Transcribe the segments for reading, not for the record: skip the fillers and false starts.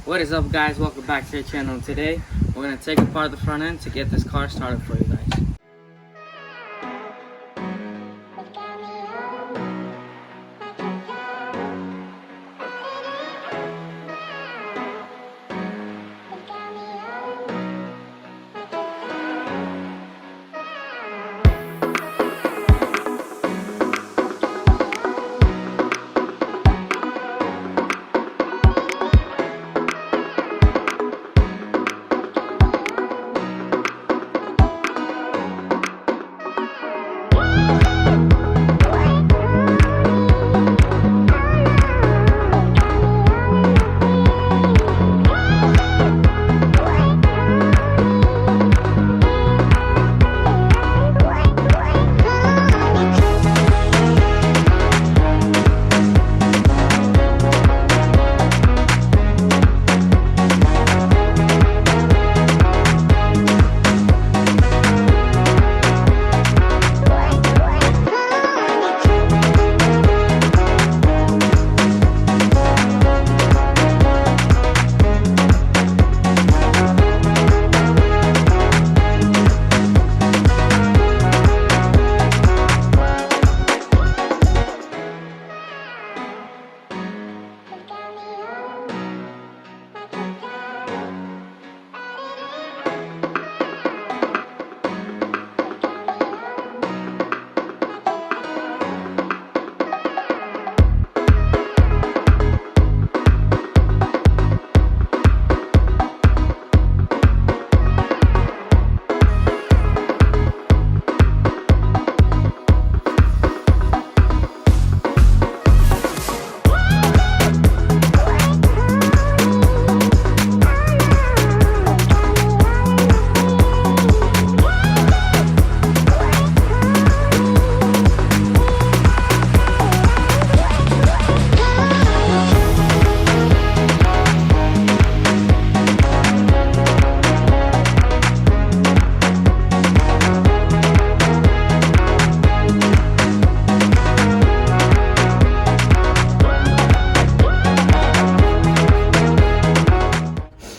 What is up, guys? Welcome back to the channel. Today we're going to take apart the front end to get this car started for you guys.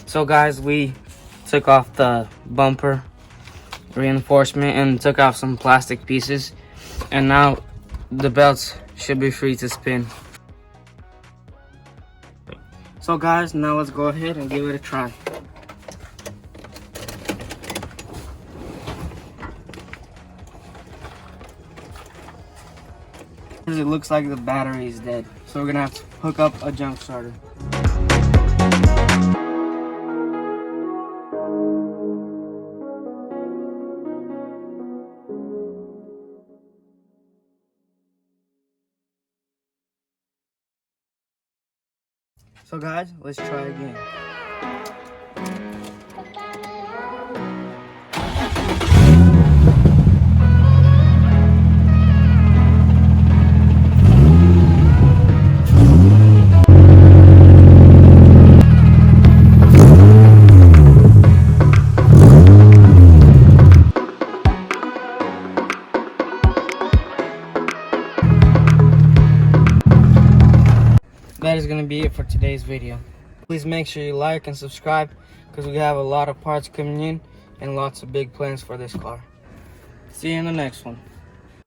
So guys, we took off the bumper reinforcement and took off some plastic pieces, and now the belts should be free to spin. So guys, now let's go ahead and give it a try. It looks like the battery is dead, so we're gonna have to hook up a jump starter. So guys, let's try again. That is going to be it for today's video. Please make sure you like and subscribe, because we have a lot of parts coming in and lots of big plans for this car. See you in the next one.